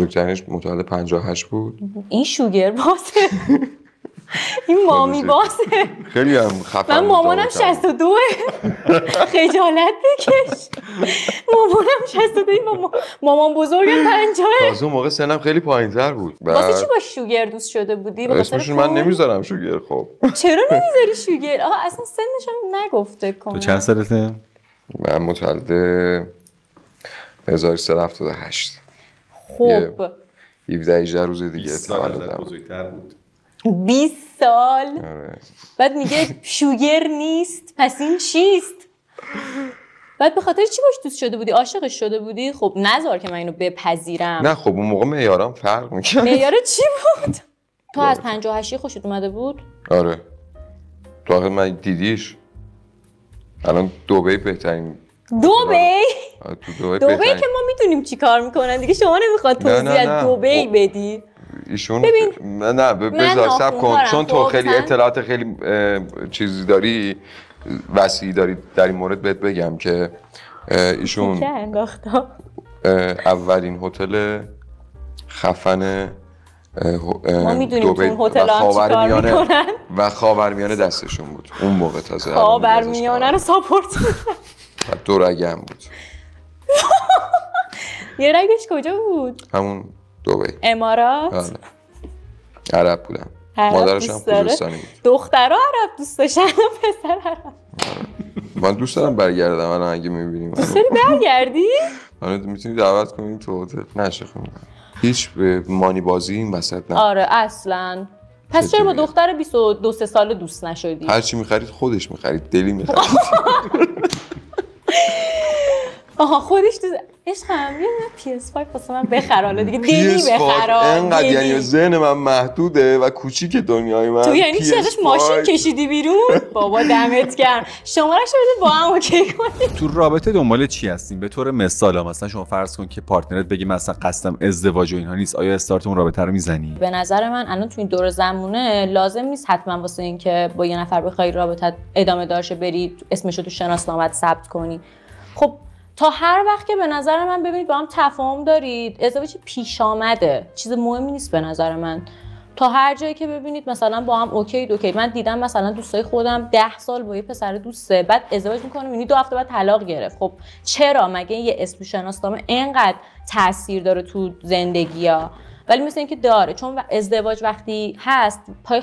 بزرگترینش متولد 58 بود. این شوگر باسه. این مامی باسه. خیلی هم خفن. من مامانم 62 خجالت بکش. مامانم 62 مامان بزرگم 50. تازه اون موقع سنم خیلی پایین‌تر بود. واسه چی با شوگر دوست شده بودی؟ اسمش من نمیذارم شوگر. خب چرا نمیذاری شوگر؟ آها اصلا سنش هم نگفته کنم. تو چند سالته؟ من متولد 1378. خب 17 روز دیگه 20 سال تولدم بزرگتر بود. 20 سال. آره. بعد میگه شوگر نیست، پس این چیست؟ بعد به خاطر چی باش دوست شده بودی؟ عاشقش شده بودی؟ خب نذار که من اینو بپذیرم. نه خب اون موقع معیارم فرق می‌کرد. معیار چی بود؟ تو از 58 خوشت اومده بود؟ آره. تو آخه من دیدیش. الان دبی بهترین. دبی؟ تو دبی که ما میدونیم چی کار میکنن دیگه، شما نمیخواد توضیح از دبی بدی. ایشون ببین نه بذار صبر کن، چون تو خیلی اطلاعات خیلی چیزی داری، وسیعی داری در این مورد بهت بگم که ایشون اولین هتل خفن ما میدونیم تو اون هتل هم چی کار میکنن و خاورمیانه دستشون بود اون موقع. تازه خاورمیانه رو ساپورت میکنن. دو رگه هم بود. یه رگش کجا بود؟ همون دبی. امارات؟ عرب بودم. مادرش هم خوزستانی بود. دخترها عرب دوست داشتن پسر عرب؟ من دوست دارم برگردم الان اگه میبینیم. دوست داری برگردی؟ آره میتونی دعوت کنیم تو هتل. نشه خب هیچ مانی بازی این وسط نه. آره اصلا. پس چرا با دختر 22 ساله دوست نشدی؟ هر چی می‌خرید خودش می‌خرید، دلی می‌خرید. آها خودش عشقم یه PS5 واسه من بخر حالا دیگه، دلی بخر. اینقدر یعنی ذهن من محدوده و کوچیک دنیای من. تو یعنی چی ازش ماشین کشیدی بیرون؟ بابا دمت گرم. شماره‌شو بده با هم اوکی کنیم. تو رابطه دنبال چی هستین؟ به طور مثال مثلا شما فرض کن که پارتنرت بگی مثلا قصدم ازدواج و اینها نیست، آیا استارت اون رابطه رو میزنی؟ به نظر من الان تو این دور زمونه لازم نیست حتما واسه اینکه با یه نفر بخوای رابطت ادامه دارشه بری اسمشو تو شناسنامه‌ت ثبت کنی. خب تا هر وقت که به نظر من ببینید با هم تفاهم دارید، ازدواج پیش آمده، چیز مهمی نیست به نظر من. تا هر جایی که ببینید مثلا با هم اوکی. من دیدم مثلا دوستای خودم 10 سال با یه پسر دوسته، بعد ازدواج میکنه میبینی 2 هفته بعد طلاق گرفت. خب چرا؟ مگه یه اسم شناسنامه اینقدر تاثیر داره تو زندگی‌ها؟ ولی مثل اینکه داره، چون ازدواج وقتی هست پای